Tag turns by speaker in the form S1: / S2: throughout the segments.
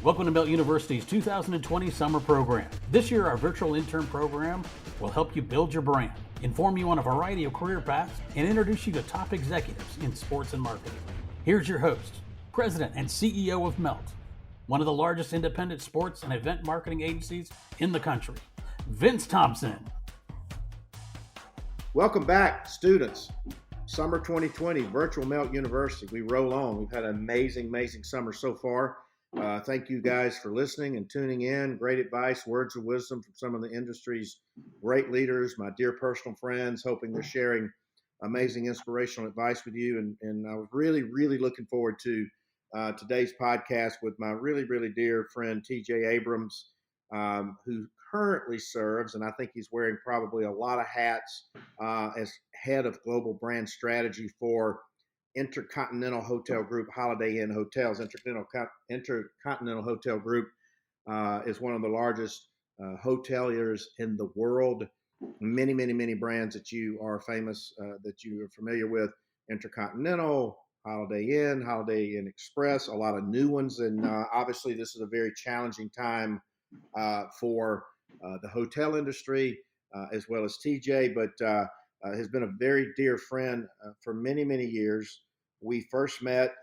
S1: Welcome to Melt University's 2020 summer program. This year, our virtual intern program will help you build your brand, inform you on a variety of career paths, and introduce you to top executives in sports and marketing. Here's your host, President and CEO of Melt, one of the largest independent sports and event marketing agencies in the country, Vince Thompson.
S2: Welcome back, students. Summer 2020, Virtual Melt University. We roll on. We've had an amazing summer so far. Thank you guys for listening and tuning in. Great advice, words of wisdom from some of the industry's great leaders, my dear personal friends, hoping they're sharing amazing inspirational advice with you. And I was really looking forward to today's podcast with my really dear friend, TJ Abrams, who currently serves, and I think he's wearing probably a lot of hats as head of global brand strategy for Intercontinental Hotel Group, Holiday Inn Hotels. Intercontinental Hotel Group is one of the largest hoteliers in the world. Many brands that you are famous, that you are familiar with. Intercontinental, Holiday Inn Express, a lot of new ones. And obviously this is a very challenging time for the hotel industry as well as TJ, but has been a very dear friend for many years. We first met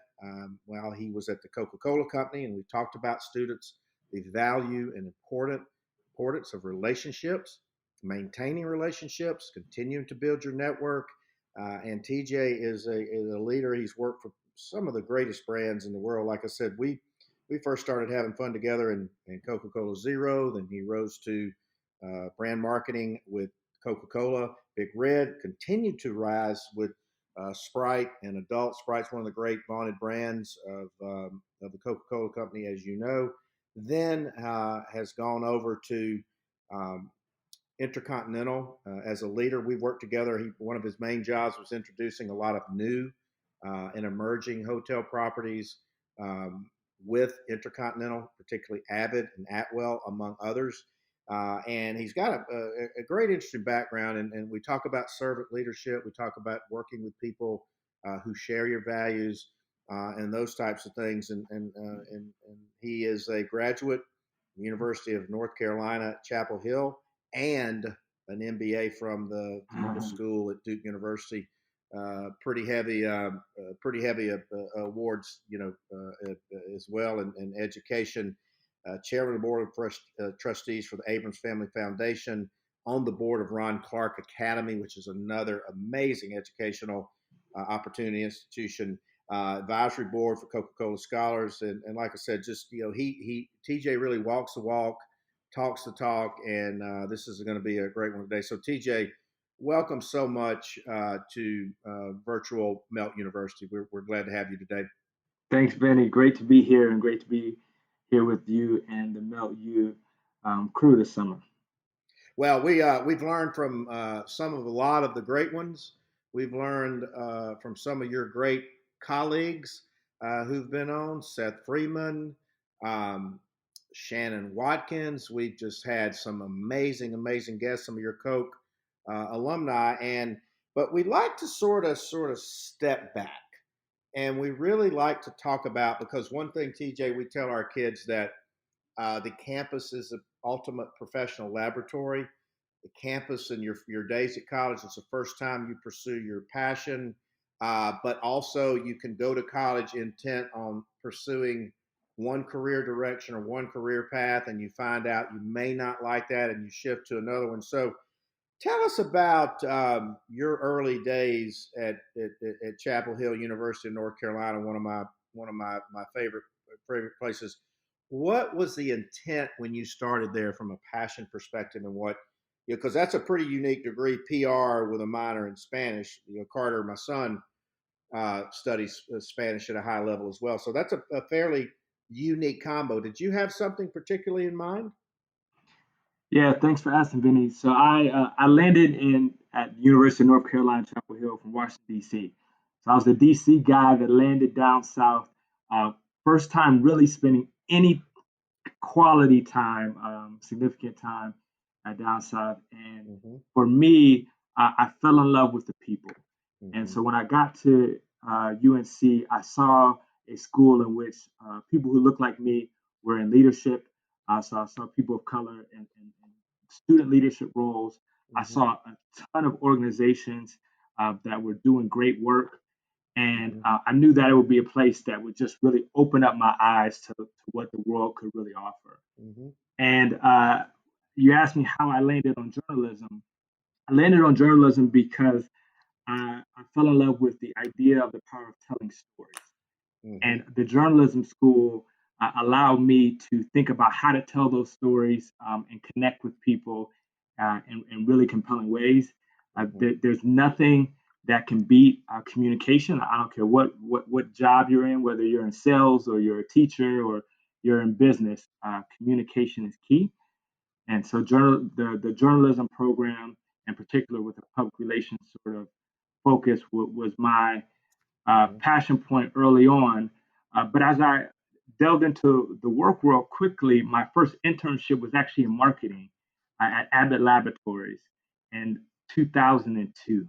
S2: while he was at the Coca-Cola company, and we talked about students, the value and importance of relationships, maintaining relationships, continuing to build your network. And TJ is a leader. He's worked for some of the greatest brands in the world. Like I said, we first started having fun together in Coca-Cola Zero. Then he rose to brand marketing with Coca-Cola, Big Red, continued to rise with Sprite and adult. Sprite's one of the great vaunted brands of the Coca-Cola company, as you know. Then has gone over to Intercontinental as a leader. We've worked together. One of his main jobs was introducing a lot of new and emerging hotel properties with Intercontinental, particularly Avid and Atwell, among others. And he's got a great, interesting background. And we talk about servant leadership. We talk about working with people who share your values and those types of things. And he is a graduate, University of North Carolina, Chapel Hill, and an MBA from the school at Duke University. Pretty heavy awards, as well in education. Chairman of the Board of Trustees for the Abrams Family Foundation, on the board of Ron Clark Academy, which is another amazing educational opportunity institution, advisory board for Coca-Cola Scholars. And like I said, just, TJ really walks the walk, talks the talk, and this is going to be a great one today. So TJ, welcome so much to Virtual Melt University. We're glad to have you today.
S3: Thanks, Benny. Great to be here, and great to be here with you and the Melt U crew this summer.
S2: Well, we've learned from a lot of the great ones. We've learned from some of your great colleagues who've been on, Seth Freeman, Shannon Watkins. We've just had some amazing guests, some of your Coke alumni, but we like to sort of step back. And we really like to talk about, because one thing, TJ, we tell our kids that the campus is the ultimate professional laboratory. The campus and your days at college is the first time you pursue your passion, but also you can go to college intent on pursuing one career direction or one career path, and you find out you may not like that and you shift to another one. So tell us about your early days at Chapel Hill, University of North Carolina, one of my favorite places. What was the intent when you started there from a passion perspective, and what, because that's a pretty unique degree, PR with a minor in Spanish. Carter, my son, studies Spanish at a high level as well. So that's a fairly unique combo. Did you have something particularly in mind?
S3: Yeah, thanks for asking, Vinny. So I landed at the University of North Carolina, Chapel Hill from Washington, D.C. So I was the D.C. guy that landed down south. First time really spending any quality time, significant time down south. And for me, I fell in love with the people. And so when I got to UNC, I saw a school in which people who looked like me were in leadership. So I saw people of color in student leadership roles. I
S2: Mm-hmm.
S3: saw a ton of organizations that were doing great work. And
S2: Mm-hmm.
S3: I knew that it would be a place that would just really open up my eyes to what the world could really offer.
S2: Mm-hmm.
S3: And you asked me how I landed on journalism. I landed on journalism because I fell in love with the idea of the power of telling stories.
S2: Mm-hmm.
S3: And the journalism school allowed me to think about how to tell those stories and connect with people in really compelling ways.
S2: Mm-hmm.
S3: There's nothing that can beat communication. I don't care what job you're in, whether you're in sales or you're a teacher or you're in business. Communication is key. And so the journalism program, in particular with the public relations sort of focus, was my
S2: Mm-hmm.
S3: passion point early on. But as I delved into the work world quickly, my first internship was actually in marketing at Abbott Laboratories in 2002.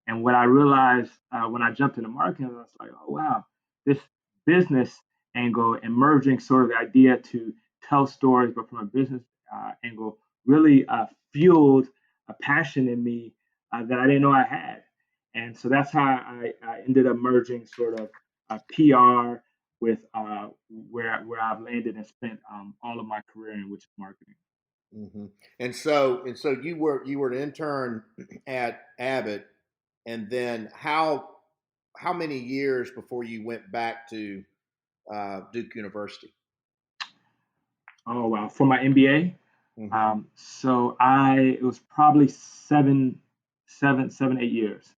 S3: And what I realized when I jumped into marketing, I was like, oh, wow, this business angle, emerging sort of the idea to tell stories, but from a business angle, really fueled a passion in me that I didn't know I had. And so that's how I ended up merging sort of PR with where I've landed and spent all of my career in, which is marketing.
S2: Mm-hmm. And so you were an intern at Abbott, and then how many years before you went back to Duke University?
S3: Oh wow! For my MBA,
S2: Mm-hmm.
S3: so it was probably 8 years.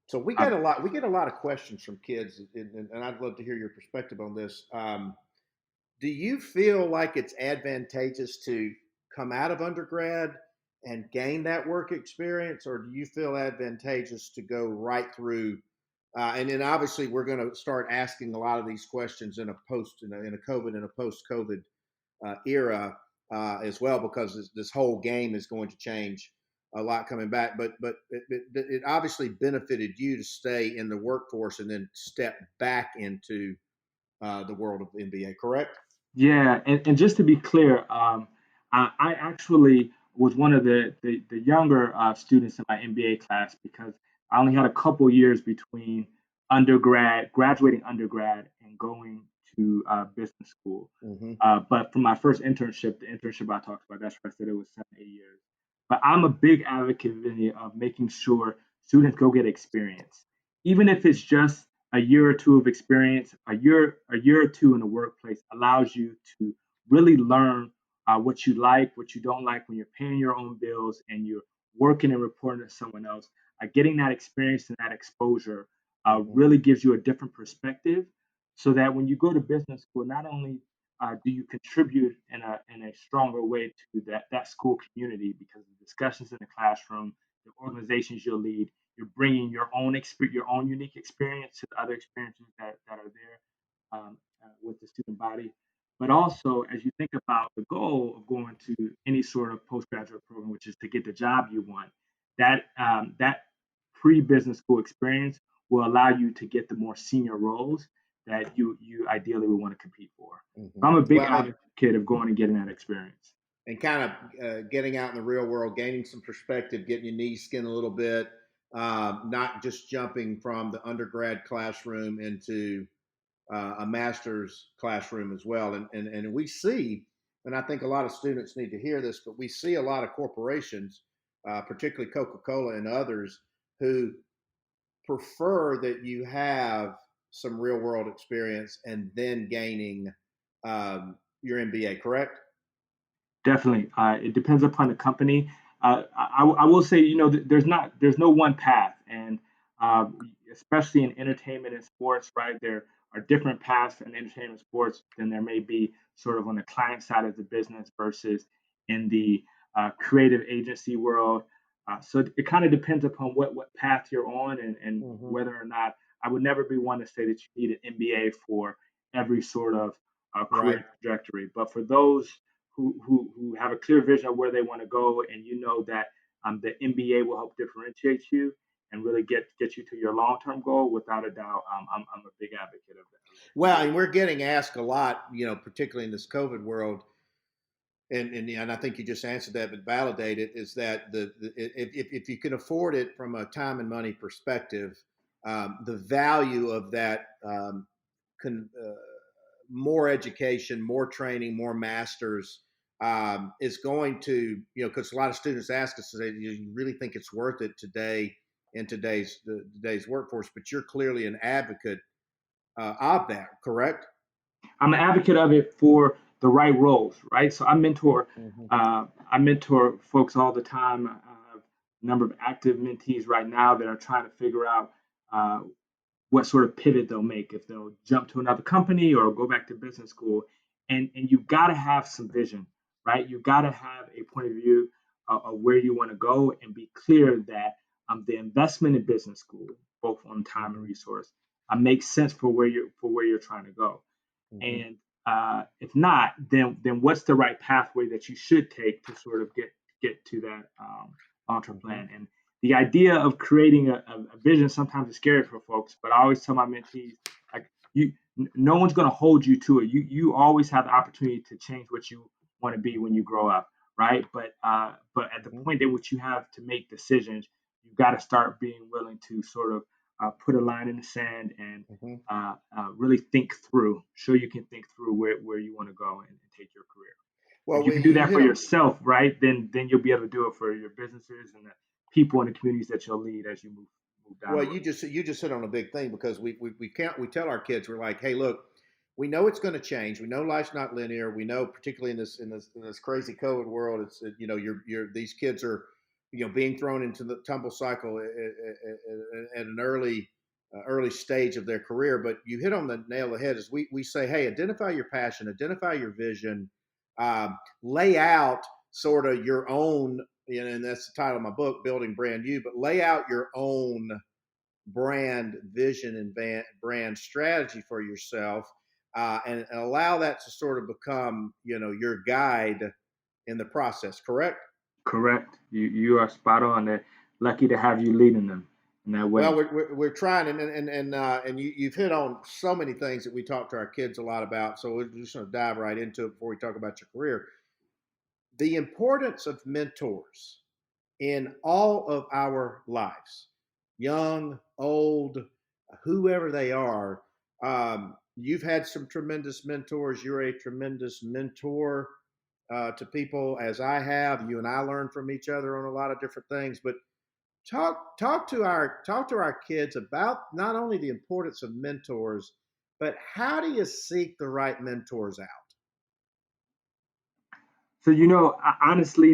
S2: So we
S3: Uh,
S2: get a lot. We get a lot of questions from kids, and I'd love to hear your perspective on this. Do you feel like it's advantageous to come out of undergrad and gain that work experience, or do you feel advantageous to go right through? And then obviously we're going to start asking a lot of these questions in a COVID and a post COVID era as well, because this whole game is going to change a lot coming back. But it obviously benefited you to stay in the workforce and then step back into the world of NBA. Correct?
S3: Yeah, and just to be clear, I actually was one of the younger students in my MBA class because I only had a couple years between graduating undergrad, and going to business school.
S2: Mm-hmm.
S3: But for my first internship, the internship I talked about, that's why I said it was 7, 8 years. But I'm a big advocate, Vinny, of making sure students go get experience, even if it's just a year or two of experience. A year or two in the workplace allows you to really learn what you like, what you don't like when you're paying your own bills and you're working and reporting to someone else. Getting that experience and that exposure
S2: Mm-hmm.
S3: really gives you a different perspective, so that when you go to business school, not only do you contribute in a stronger way to that school community, because the discussions in the classroom, the organizations you'll lead, you're bringing your own unique experience to the other experiences that are there with the student body. But also, as you think about the goal of going to any sort of postgraduate program, which is to get the job you want, that pre-business school experience will allow you to get the more senior roles that you ideally would want to compete for.
S2: Mm-hmm.
S3: So I'm a big
S2: Well,
S3: advocate of going and getting that experience.
S2: and kind of getting out in the real world, gaining some perspective, getting your knee skin a little bit, not just jumping from the undergrad classroom into a master's classroom as well. And we see, and I think a lot of students need to hear this, but we see a lot of corporations, particularly Coca-Cola and others, who prefer that you have some real world experience and then gaining your MBA, correct?
S3: Definitely, it depends upon the company. I will say, there's no one path, and uh, especially in entertainment and sports, right? There are different paths in entertainment and sports than there may be sort of on the client side of the business versus in the creative agency world. So it kind of depends upon what path you're on, and
S2: Mm-hmm.
S3: whether or not. I would never be one to say that you need an MBA for every sort of
S2: Right.
S3: career trajectory, but for those who have a clear vision of where they want to go, and that the MBA will help differentiate you, and really get you to your long-term goal, without a doubt, I'm a big advocate of that.
S2: Well, and we're getting asked a lot, particularly in this COVID world, and I think you just answered that, but validate it, is that if you can afford it from a time and money perspective, the value of that, con, more education, more training, more masters, is going to, because a lot of students ask us, do you really think it's worth it today in today's workforce? But you're clearly an advocate of that, correct?
S3: I'm an advocate of it for the right roles, right? So I mentor folks all the time. I have a number of active mentees right now that are trying to figure out uh, what sort of pivot they'll make, if they'll jump to another company or go back to business school. And you've got to have some vision, right? You've got to have a point of view of where you want to go, and be clear that the investment in business school, both on time and resource, makes sense for where you're trying to go.
S2: Mm-hmm.
S3: And if not, then what's the right pathway that you should take to sort of get to that long-term plan? And the idea of creating a vision sometimes is scary for folks, but I always tell my mentees, like, no one's going to hold you to it. You always have the opportunity to change what you want to be when you grow up, right? But at the point in which you have to make decisions, you've got to start being willing to sort of put a line in the sand and really think through, show you can think through where you want to go and take your career.
S2: Well,
S3: if you can do that for yourself, right, then you'll be able to do it for your businesses and the people in the communities that you'll lead as you move down.
S2: Well, you just hit on a big thing, because we tell our kids, we're like, hey, look, we know it's going to change. We know life's not linear. We know, particularly in this crazy COVID world, it's these kids are being thrown into the tumble cycle at an early stage of their career. But you hit on the nail on the head. Is we say, hey, identify your passion, identify your vision, lay out sort of your own, and that's the title of my book, Building Brand You, but lay out your own brand vision and brand strategy for yourself, and allow that to sort of become, your guide in the process. Correct?
S3: Correct. You are spot on. They're lucky to have you leading them in that way.
S2: Well, we're trying, and you've hit on so many things that we talk to our kids a lot about. So we're just going to dive right into it before we talk about your career. The importance of mentors in all of our lives, young, old, whoever they are. You've had some tremendous mentors. You're a tremendous mentor to people, as I have. You and I learn from each other on a lot of different things. But talk to our kids about not only the importance of mentors, but how do you seek the right mentors out?
S3: So honestly,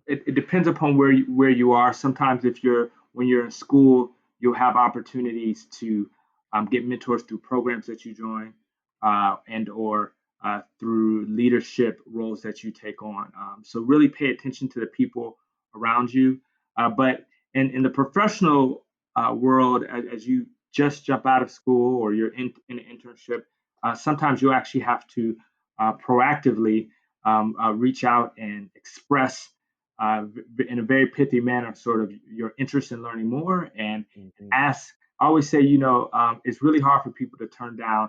S3: it depends upon where you are. Sometimes when you're in school, you'll have opportunities to get mentors through programs that you join, and or through leadership roles that you take on. So really pay attention to the people around you. But in the professional world, as you just jump out of school or you're in an internship, sometimes you actually have to proactively reach out and express in a very pithy manner sort of your interest in learning more, and ask. I always say, it's really hard for people to turn down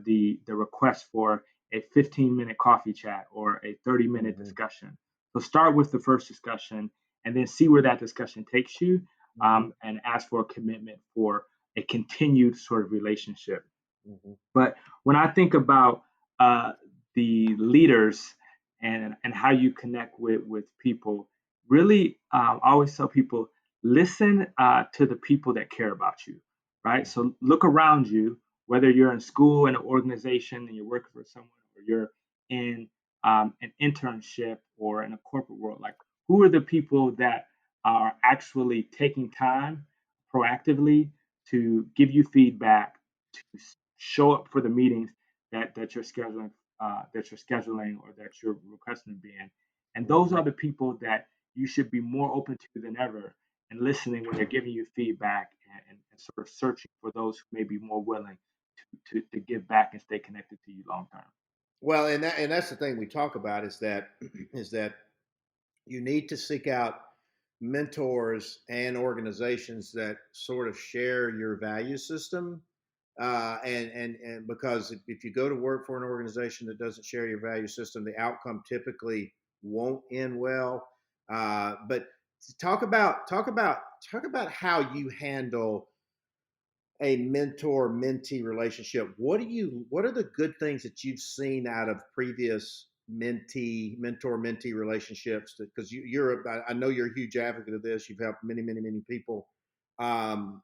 S3: the request for a 15-minute coffee chat or a 30-minute discussion. So start with the first discussion and then see where that discussion takes you, and ask for a commitment for a continued sort of relationship. But when I think about the leaders and how you connect with people, really, I always tell people, listen to the people that care about you, right? So look around you, whether you're in school, in an organization, and you're working for someone, or you're in an internship or in a corporate world. Like, who are the people that are actually taking time proactively to give you feedback, to show up for the meetings that you're scheduling, or that you're requesting to be in. And those are the people that you should be more open to than ever, and listening when they're giving you feedback, and sort of searching for those who may be more willing to give back and stay connected to you long term.
S2: Well, and that's the thing we talk about, is that you need to seek out mentors and organizations that sort of share your value system. And because if you go to work for an organization that doesn't share your value system, the outcome typically won't end well. But talk about how you handle a mentor mentee relationship. What are the good things that you've seen out of previous mentor mentee relationships? Because I know you're a huge advocate of this. You've helped many people. Um,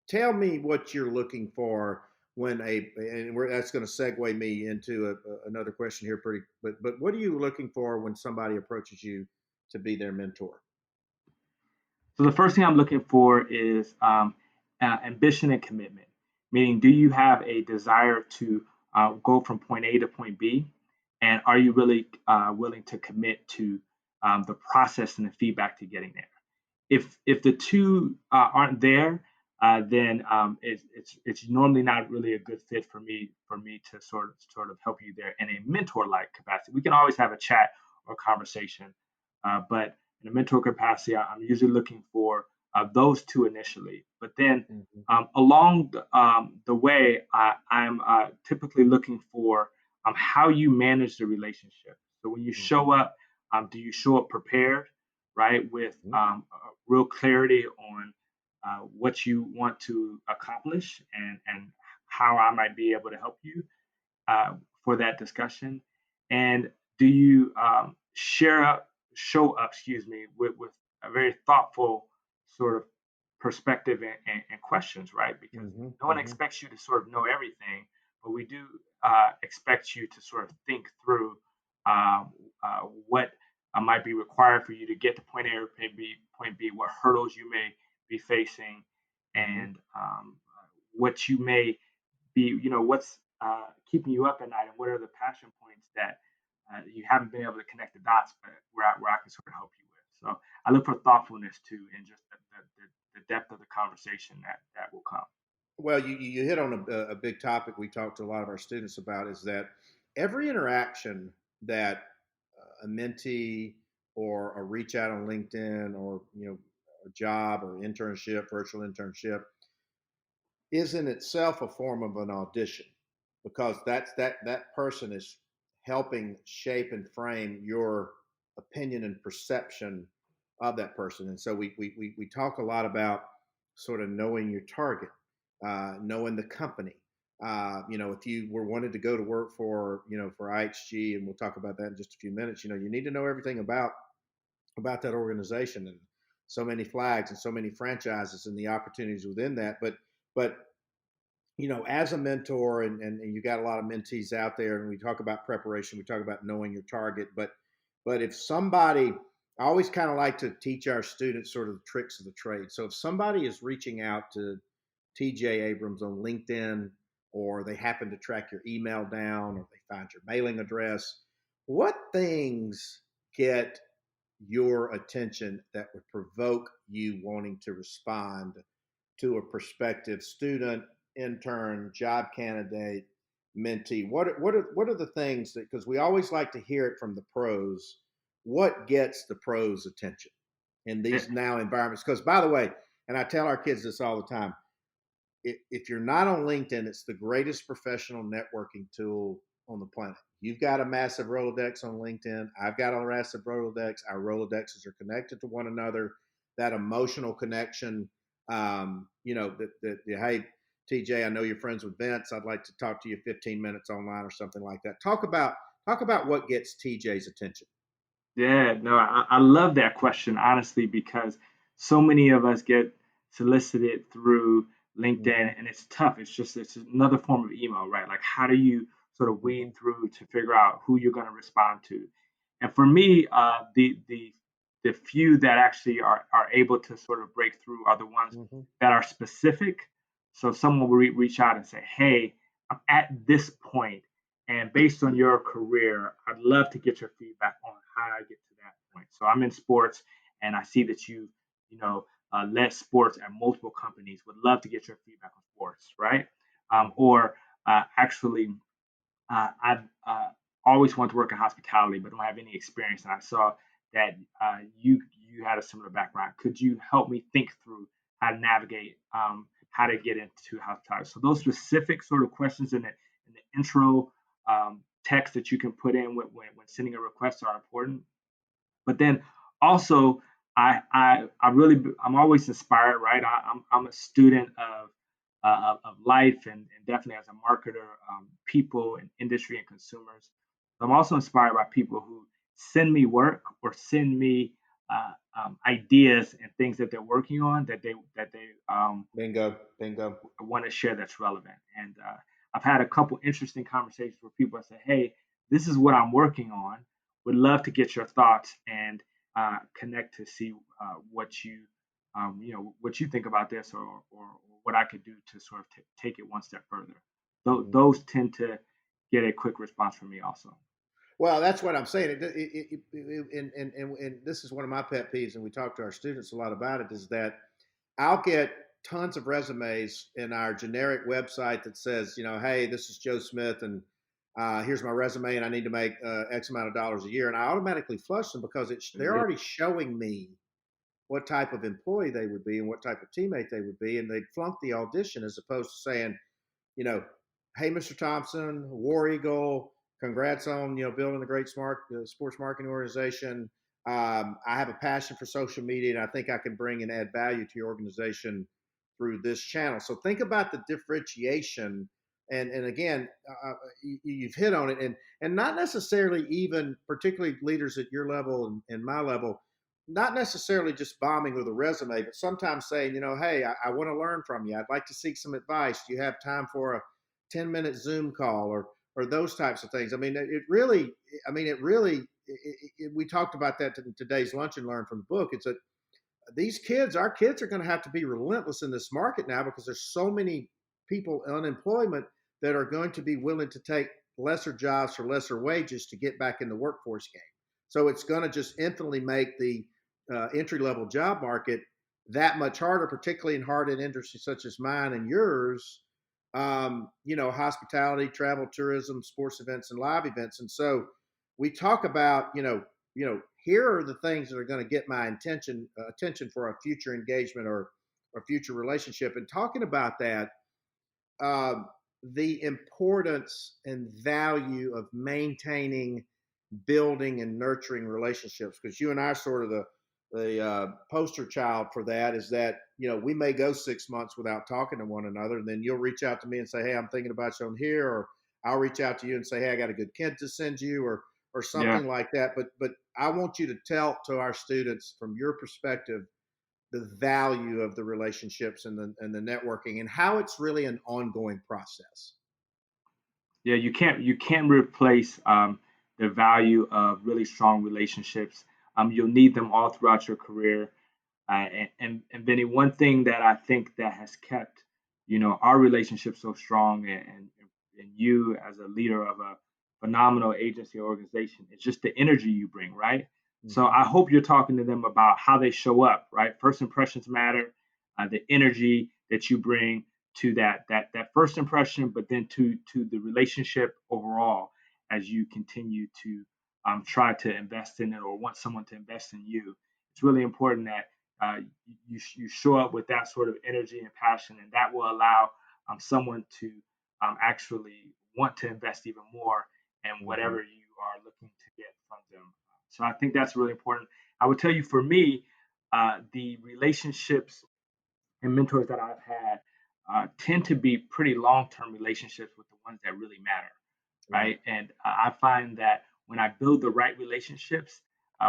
S2: Tell me what you're looking for that's going to segue me into another question here. But what are you looking for when somebody approaches you to be their mentor?
S3: So the first thing I'm looking for is ambition and commitment, meaning do you have a desire to go from point A to point B, and are you really willing to commit to the process and the feedback to getting there? If the two aren't there, then it's normally not really a good fit for me to sort of help you there in a mentor like capacity. We can always have a chat or conversation, but in a mentor capacity, I'm usually looking for those two initially. But then
S2: Mm-hmm.
S3: along the way, I'm typically looking for how you manage the relationship. So when you show up, do you show up prepared, right, with real clarity on what you want to accomplish and how I might be able to help you uh, for that discussion? And do you show up, with a very thoughtful sort of perspective and questions, right? Because
S2: Mm-hmm.
S3: no one
S2: Mm-hmm.
S3: expects you to sort of know everything, but we do expect you to sort of think through what might be required for you to get to point A or point B, what hurdles you may be facing,
S2: Mm-hmm.
S3: and what you may be, what's keeping you up at night, and what are the passion points that you haven't been able to connect the dots, but where I can sort of help you with. So I look for thoughtfulness too, and just the depth of the conversation that will come.
S2: Well, you hit on a big topic we talk to a lot of our students about, is that every interaction that a mentee or a reach out on LinkedIn, or a job or internship, virtual internship, is in itself a form of an audition, because that person is helping shape and frame your opinion and perception of that person. And so we talk a lot about sort of knowing your target, knowing the company. If you were wanted to go to work for IHG, and we'll talk about that in just a few minutes, you need to know everything about that organization, and so many flags and so many franchises and the opportunities within that. But as a mentor, and you got a lot of mentees out there, and we talk about preparation, we talk about knowing your target, but if somebody, I always kind of like to teach our students sort of the tricks of the trade. So if somebody is reaching out to TJ Abrams on LinkedIn, or they happen to track your email down, or they find your mailing address, what things get your attention that would provoke you wanting to respond to a prospective student, intern, job candidate, mentee? What are the things that, because we always like to hear it from the pros, what gets the pros' attention in
S3: Yeah,
S2: these now environments? Because, by the way, and I tell our kids this all the time, if you're not on LinkedIn, it's the greatest professional networking tool on the planet. You've got a massive Rolodex on LinkedIn. I've got a massive Rolodex. Our Rolodexes are connected to one another. That emotional connection, hey, TJ, I know you're friends with Vince. I'd like to talk to you 15 minutes online or something like that. Talk about what gets TJ's attention.
S3: yeah, no, I love that question, honestly, because so many of us get solicited through
S2: Mm-hmm.
S3: LinkedIn, and it's tough. It's another form of email, right? Like, how do you sort of
S2: Mm-hmm.
S3: weed through to figure out who you're going to respond to? And for me, the few that actually are able to sort of break through are the ones
S2: Mm-hmm.
S3: that are specific. So someone will reach out and say, "Hey, I'm at this point, and based on your career, I'd love to get your feedback on how I get to that point. So I'm in sports, and I see that led sports at multiple companies. Would love to get your feedback on sports, right? Or actually, I've always wanted to work in hospitality, but don't have any experience. And I saw that you had a similar background. Could you help me think through how to navigate, how to get into hospitality? So those specific sort of questions in the intro text that you can put in when sending a request are important. But then also, I really, I'm always inspired, right? I'm a student of life, and definitely as a marketer, people and industry and consumers. I'm also inspired by people who send me work or send me ideas and things that they're working on that they
S2: Bingo.
S3: want to share that's relevant. And I've had a couple interesting conversations where people say, "Hey, this is what I'm working on. Would love to get your thoughts and connect to see what you think about this, or what I could do to sort of take it one step further."
S2: Mhm.
S3: Those tend to get a quick response from me also.
S2: Well, that's what I'm saying. And this is one of my pet peeves, and we talk to our students a lot about it, is that I'll get tons of resumes in our generic website that says, hey, this is Joe Smith, and here's my resume, and I need to make X amount of dollars a year. And I automatically flush them because they're
S3: Yeah.
S2: already showing me what type of employee they would be and what type of teammate they would be. And they'd flunk the audition as opposed to saying, you know, hey, Mr. Thompson, War Eagle, congrats on building a great sports marketing organization. I have a passion for social media, and I think I can bring and add value to your organization through this channel. So think about the differentiation, and again, you've hit on it, and not necessarily even particularly leaders at your level and my level. Not necessarily just bombing with a resume, but sometimes saying, hey, I want to learn from you. I'd like to seek some advice. Do you have time for a 10-minute Zoom call or those types of things? I mean, we talked about that in today's Lunch and Learn from the book. It's that our kids are going to have to be relentless in this market now because there's so many people in unemployment that are going to be willing to take lesser jobs for lesser wages to get back in the workforce game. So it's going to just infinitely make the entry level job market that much harder, particularly in hard-hit industries such as mine and yours. Hospitality, travel, tourism, sports events, and live events. And so we talk about, here are the things that are going to get my attention for a future engagement or a future relationship. And talking about that, uh, the importance and value of maintaining, building, and nurturing relationships, because you and I are sort of the poster child for that. Is that we may go 6 months without talking to one another, and then you'll reach out to me and say, hey, I'm thinking about you on here, or I'll reach out to you and say, hey, I got a good kid to send you, or
S3: Yeah.
S2: something like that. But I want you to tell to our students from your perspective the value of the relationships and the networking and how it's really an ongoing process.
S3: Yeah, you can't replace the value of really strong relationships. You'll need them all throughout your career. And Benny, one thing that I think that has kept our relationship so strong, and you as a leader of a phenomenal agency or organization, is just the energy you bring, right? So
S2: Mm-hmm.
S3: I hope you're talking to them about how they show up, right? First impressions matter. The energy that you bring to that first impression, but then to the relationship overall as you continue to try to invest in it or want someone to invest in you. It's really important that you show up with that sort of energy and passion, and that will allow someone to actually want to invest even more in
S2: Mm-hmm.
S3: whatever you are looking to get from them. So I think that's really important. I would tell you, for me, the relationships and mentors that I've had tend to be pretty long-term relationships with the ones that really matter,
S2: Right.
S3: right? And I find that when I build the right relationships,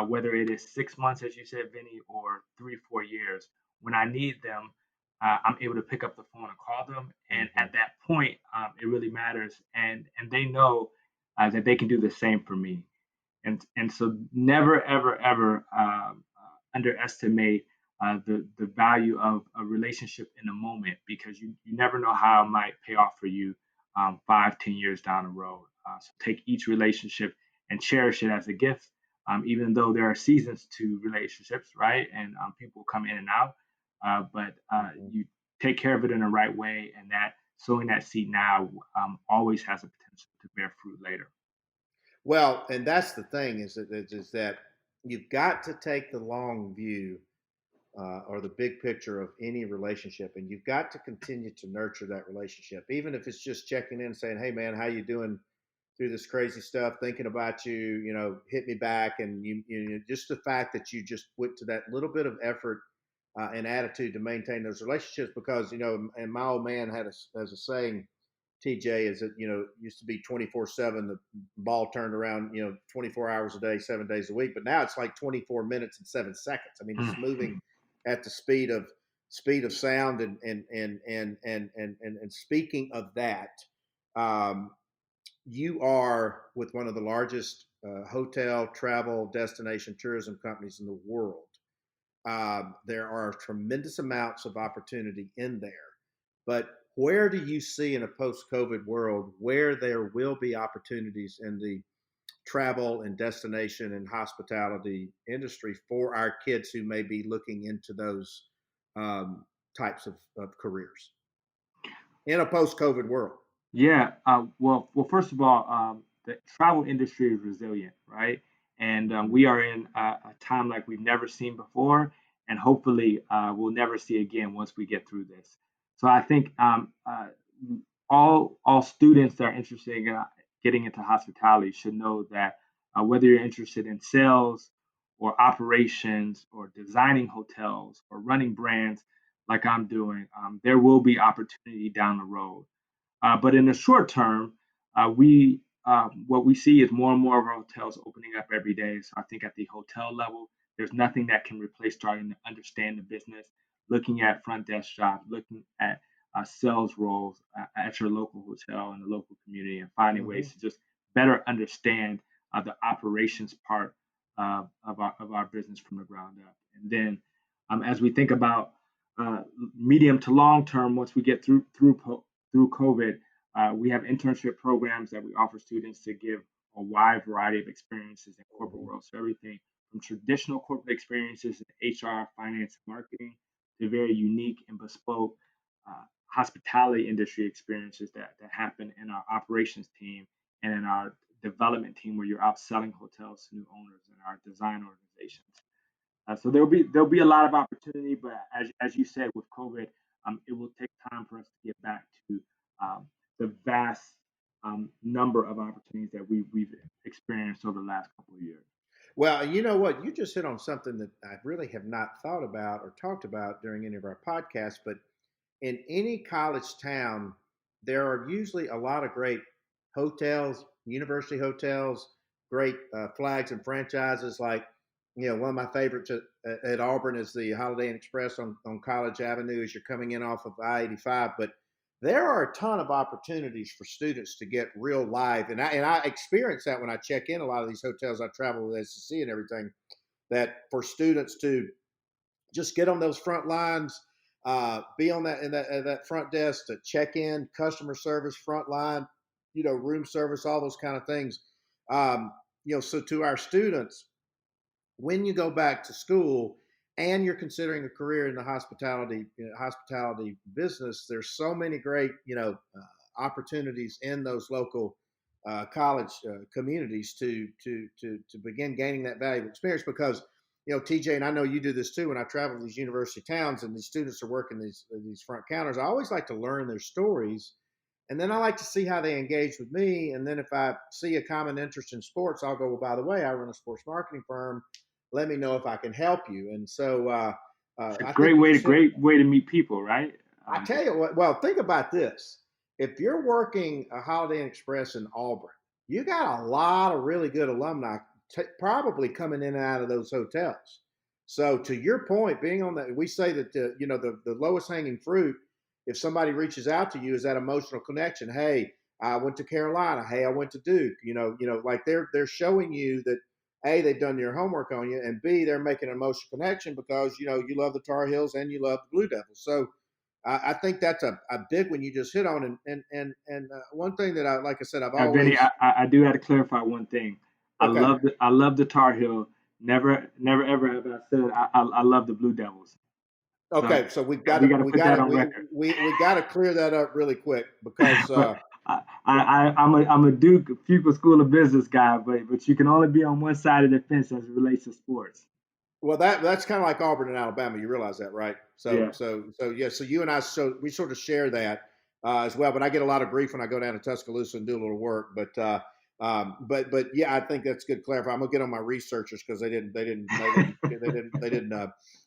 S3: whether it is 6 months, as you said, Vinny, or 3, 4 years, when I need them, I'm able to pick up the phone and call them. And
S2: Mm-hmm.
S3: at that point, it really matters, and they know that they can do the same for me. And so never ever ever underestimate the value of a relationship in a moment, because you never know how it might pay off for you 5, 10 years down the road. So take each relationship and cherish it as a gift, even though there are seasons to relationships, right? And people come in and out, but
S2: Mm-hmm.
S3: you take care of it in the right way, and that sowing that seed now always has a potential to bear fruit later.
S2: Well, and that's the thing is that you've got to take the long view or the big picture of any relationship, and you've got to continue to nurture that relationship, even if it's just checking in and saying, "Hey, man, how you doing through this crazy stuff? Thinking about you. Hit me back." And just the fact that you just went to that little bit of effort and attitude to maintain those relationships, because and my old man has a saying, TJ, is that used to be 24/7. The ball turned around 24 hours a day, 7 days a week, but now it's like 24 minutes and 7 seconds. I mean, it's moving at the speed of sound. And speaking of that, you are with one of the largest hotel, travel, destination, tourism companies in the world. There are tremendous amounts of opportunity in there, but where do you see in a post-COVID world where there will be opportunities in the travel and destination and hospitality industry for our kids who may be looking into those types of careers in a post-COVID world?
S3: Yeah. Well, first of all, the travel industry is resilient, right? And we are in a time like we've never seen before, and hopefully we'll never see again once we get through this. So I think all students that are interested in getting into hospitality should know that whether you're interested in sales or operations or designing hotels or running brands like I'm doing, there will be opportunity down the road. But in the short term, we what we see is more and more of our hotels opening up every day. So I think at the hotel level, there's nothing that can replace starting to understand the business, looking at front desk jobs, looking at sales roles at your local hotel and the local community, and finding ways to just better understand the operations part of our business from the ground up. And then as we think about medium to long term, once we get through COVID, we have internship programs that we offer students to give a wide variety of experiences in corporate world. So everything from traditional corporate experiences in HR, finance, marketing, to very unique and bespoke hospitality industry experiences that happen in our operations team and in our development team, where you're out selling hotels to new owners, and our design organizations. So there'll be a lot of opportunity, but as you said, with COVID, it will take time for us to get back to the vast number of opportunities that we've experienced over the last couple of years.
S2: Well, you know what? You just hit on something that I really have not thought about or talked about during any of our podcasts, but in any college town, there are usually a lot of great hotels, university hotels, great flags and franchises. Like, one of my favorites at Auburn is the Holiday Inn Express on College Avenue as you're coming in off of I-85. But there are a ton of opportunities for students to get real live. And I experience that when I check in a lot of these hotels. I travel with SEC and everything, that for students to just get on those front lines, be on that front desk, to check in, customer service, front line, room service, all those kind of things. So to our students, when you go back to school and you're considering a career in the hospitality business, there's so many great opportunities in those local college communities to begin gaining that valuable experience. Because TJ, and I know you do this too, when I travel to these university towns and these students are working these front counters, I always like to learn their stories, and then I like to see how they engage with me. And then if I see a common interest in sports, I'll go, well, by the way, I run a sports marketing firm. Let me know if I can help you. And so
S3: It's a
S2: I
S3: great
S2: think
S3: way to meet people, right?
S2: I tell you what, well, think about this. If you're working a Holiday Inn Express in Auburn, you got a lot of really good alumni probably coming in and out of those hotels. So to your point, being on that, we say that the lowest hanging fruit, if somebody reaches out to you, is that emotional connection. Hey, I went to Carolina. Hey, I went to Duke. Like they're showing you that A, they've done their homework on you, and B, they're making an emotional connection because you love the Tar Heels and you love the Blue Devils. So I think that's a big one you just hit on. And one thing that like I said, I've
S3: Now, Vinny,
S2: always
S3: I do have to clarify one thing.
S2: okay.
S3: I love the Tar Heel. Never ever have I said I love the Blue Devils. So
S2: Okay, so
S3: we got to put that on record.
S2: we got to clear that up really quick because
S3: But I'm a Duke Pupil School of Business guy, but you can only be on one side of the fence as it relates to sports.
S2: Well, that's kind of like Auburn and Alabama. You realize that, right?
S3: Yeah.
S2: So yeah. So you and I, so we sort of share that as well. But I get a lot of grief when I go down to Tuscaloosa and do a little work. But yeah, I think that's good clarify. I'm gonna get on my researchers because they didn't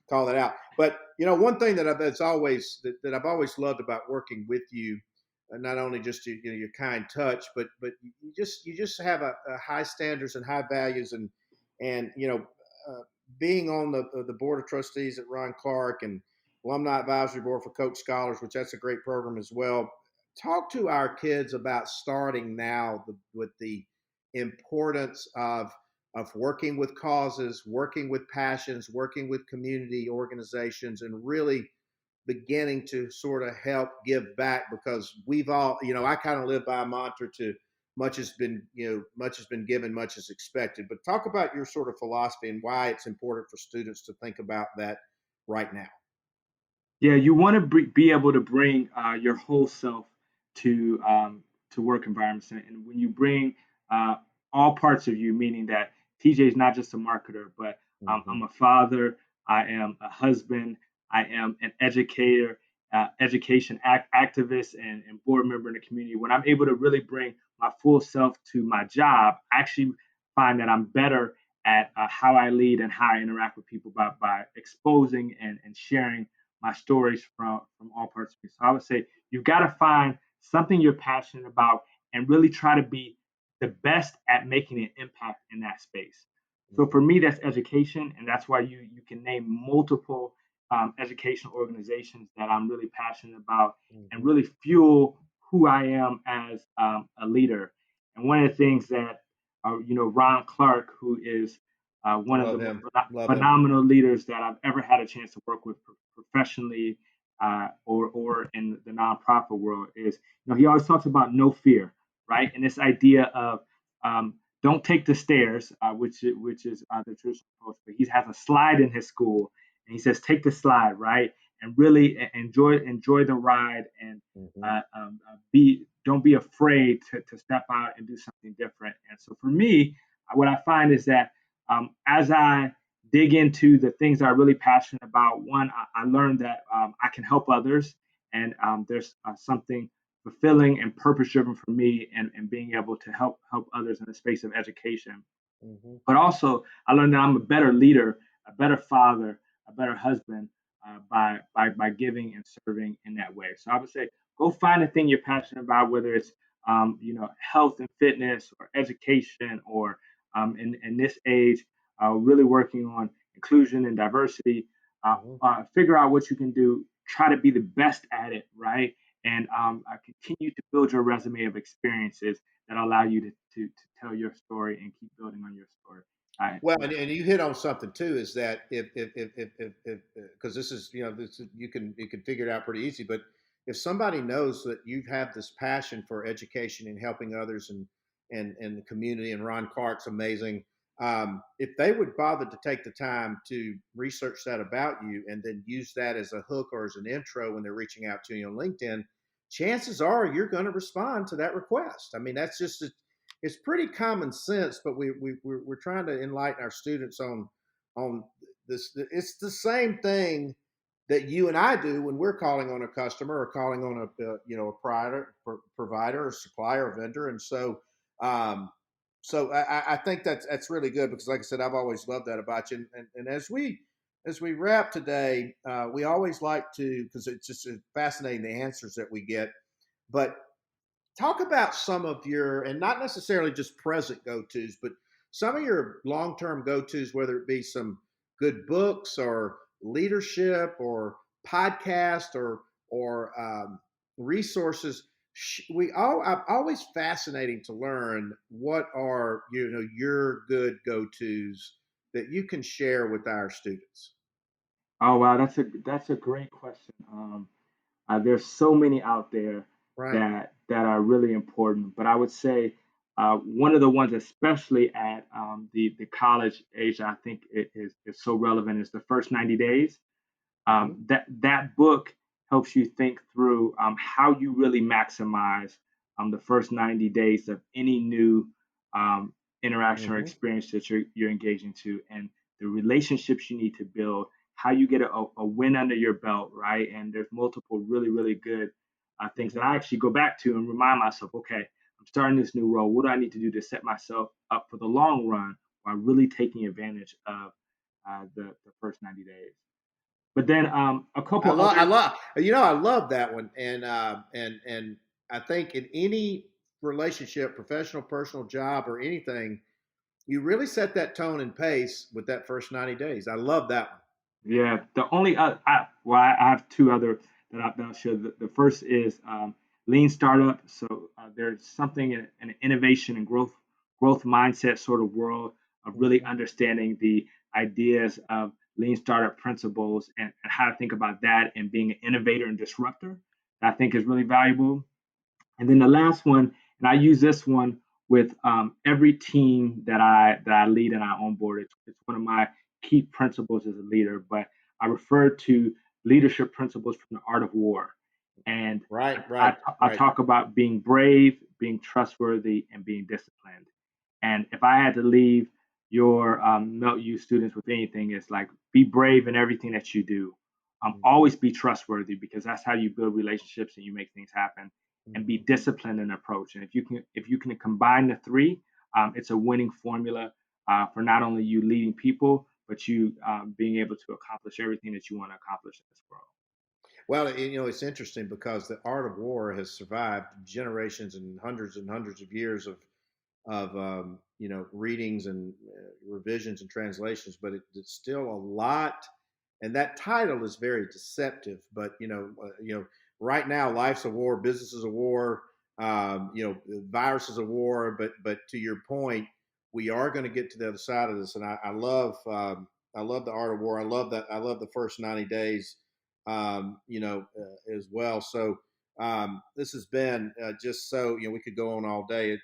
S2: call that out. But one thing that I've always loved about working with you, not only just your kind touch, but you just have a high standards and high values and being on the board of trustees at Ron Clark and alumni advisory board for Coach Scholars, which that's a great program as well. Talk to our kids about starting now with the importance of working with causes, working with passions, working with community organizations, and really beginning to sort of help give back because we've all, I kind of live by a mantra to much has been, much has been given, much is expected. But talk about your sort of philosophy and why it's important for students to think about that right now.
S3: Yeah, you want to be able to bring your whole self to work environments, and when you bring uh, all parts of you, meaning that TJ is not just a marketer, but I'm a father, I am a husband, I am an educator, education activist, and board member in the community. When I'm able to really bring my full self to my job, I actually find that I'm better at how I lead and how I interact with people by exposing and sharing my stories from all parts of me. So I would say you've got to find something you're passionate about and really try to be the best at making an impact in that space. So for me, that's education, and that's why you can name multiple educational organizations that I'm really passionate about and really fuel who I am as a leader. And one of the things that Ron Clark, who is one of
S2: Love
S3: the most
S2: him. Love him.
S3: phenomenal leaders that I've ever had a chance to work with professionally or in the nonprofit world is, he always talks about no fear, right? And this idea of don't take the stairs, which is the traditional approach, but he has a slide in his school, and he says take the slide, right? And really enjoy the ride, and be don't be afraid to step out and do something different. And so for me, what I find is that as I dig into the things I'm really passionate about, one, I learned that I can help others, and there's something fulfilling and purpose driven for me, and being able to help others in the space of education. But also, I learned that I'm a better leader, a better father, a better husband by giving and serving in that way. So I would say, go find a thing you're passionate about, whether it's health and fitness, or education, or in this age, really working on inclusion and diversity. Figure out what you can do. Try to be the best at it, right? And continue to build your resume of experiences that allow you to tell your story and keep building on your story.
S2: Well, and you hit on something too, is that if because this is you can figure it out pretty easy, but if somebody knows that you have this passion for education and helping others and the community, and Ron Clark's amazing, if they would bother to take the time to research that about you and then use that as a hook or as an intro when they're reaching out to you on LinkedIn, chances are you're going to respond to that request. I mean, that's just it's pretty common sense, but we're trying to enlighten our students on this. It's the same thing that you and I do when we're calling on a customer or calling on a provider or supplier or vendor. And so I think that's really good because, like I said, I've always loved that about you. And as we wrap today, we always like to, because it's just fascinating the answers that we get, but talk about some of your, and not necessarily just present go-tos, but some of your long-term go-tos, whether it be some good books or leadership or podcast or resources. I'm always fascinating to learn what are your good go-tos that you can share with our students.
S3: Oh wow, that's a great question. There's so many out there
S2: Right.
S3: that are really important, but I would say one of the ones, especially at the college age, I think it is so relevant, is the first 90 days.
S2: Mm-hmm.
S3: That book helps you think through how you really maximize the first 90 days of any new interaction or
S2: Mm-hmm.
S3: experience that you're engaging to, and the relationships you need to build, how you get a win under your belt, right? And there's multiple really, really good things that
S2: Mm-hmm.
S3: I actually go back to and remind myself, okay, I'm starting this new role. What do I need to do to set myself up for the long run while really taking advantage of the first 90 days? But then a couple
S2: I
S3: other,
S2: love, I love that one, and I think in any relationship, professional, personal, job, or anything, you really set that tone and pace with that first 90 days. I love that one.
S3: yeah, the only I have two other that I'll share. The first is lean startup. So there's something in an innovation and growth mindset sort of world of really
S2: Mm-hmm.
S3: understanding the ideas of lean startup principles and how to think about that and being an innovator and disruptor. That I think is really valuable. And then the last one, and I use this one with every team that I lead and I onboard. It's one of my key principles as a leader. But I refer to leadership principles from the art of war, and
S2: Right,
S3: I,
S2: right,
S3: I
S2: right.
S3: talk about being brave, being trustworthy, and being disciplined. And if I had to leave your Melt U students with anything, it's like be brave in everything that you do.
S2: Mm-hmm.
S3: Always be trustworthy because that's how you build relationships and you make things happen. And be
S2: Mm-hmm.
S3: disciplined in approach. And if you can combine the three, it's a winning formula for not only you leading people, but you being able to accomplish everything that you want to accomplish in this world.
S2: Well, it's interesting because the art of war has survived generations and hundreds of years of readings and revisions and translations, but it's still a lot. And that title is very deceptive. But right now, life's a war, business is a war, virus is a war. But to your point, we are going to get to the other side of this, and I love the art of war. I love that. I love the first 90 days, as well. So this has been just so we could go on all day.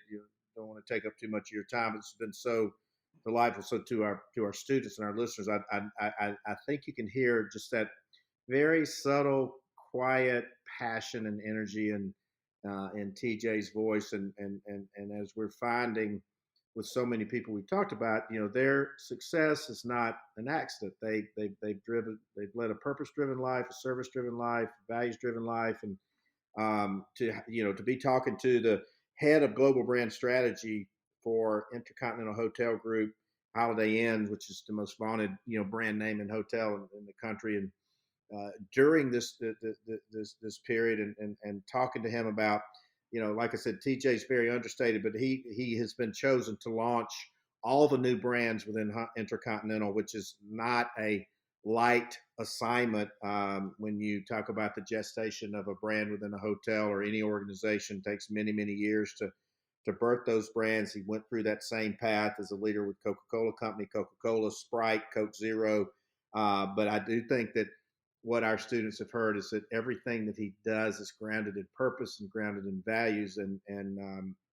S2: Don't want to take up too much of your time. It's been so delightful. So to our students and our listeners, I think you can hear just that very subtle, quiet passion and energy in TJ's voice, and as we're finding with so many people we've talked about, their success is not an accident. They've led a purpose-driven life, a service-driven life, values-driven life, and to be talking to the head of global brand strategy for Intercontinental Hotel Group, Holiday Inn, which is the most vaunted brand name in hotel in the country, and during this period, and talking to him about, like I said, TJ's very understated, but he has been chosen to launch all the new brands within Intercontinental, which is not a light assignment. When you talk about the gestation of a brand within a hotel or any organization, it takes many years to birth those brands. He went through that same path as a leader with Coca-Cola Company, Coca-Cola, Sprite, Coke Zero. But I do think that what our students have heard is that everything that he does is grounded in purpose and grounded in values. And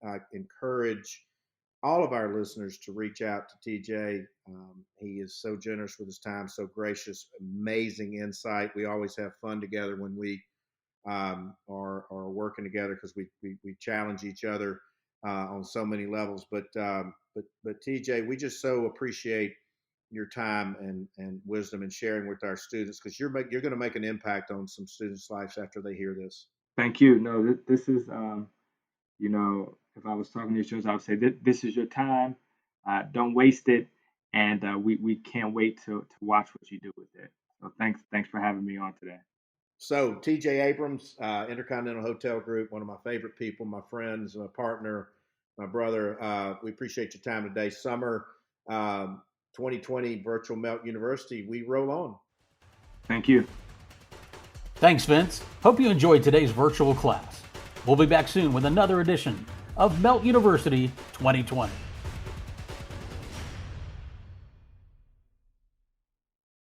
S2: I encourage all of our listeners to reach out to TJ. He is so generous with his time, so gracious, amazing insight. We always have fun together when we are working together because we challenge each other on so many levels. But TJ, we just so appreciate your time and wisdom and sharing with our students, because you're going to make an impact on some students' lives after they hear this.
S3: Thank you. No, this is if I was talking to your students, I would say this is your time. Don't waste it, and we can't wait to watch what you do with it. So thanks for having me on today.
S2: So TJ Abrams, Intercontinental Hotel Group, one of my favorite people, my friends, my partner, my brother. We appreciate your time today. Summer 2020 Virtual Melt University. We roll on.
S3: Thank you.
S1: Thanks, Vince. Hope you enjoyed today's virtual class. We'll be back soon with another edition of Melt University 2020.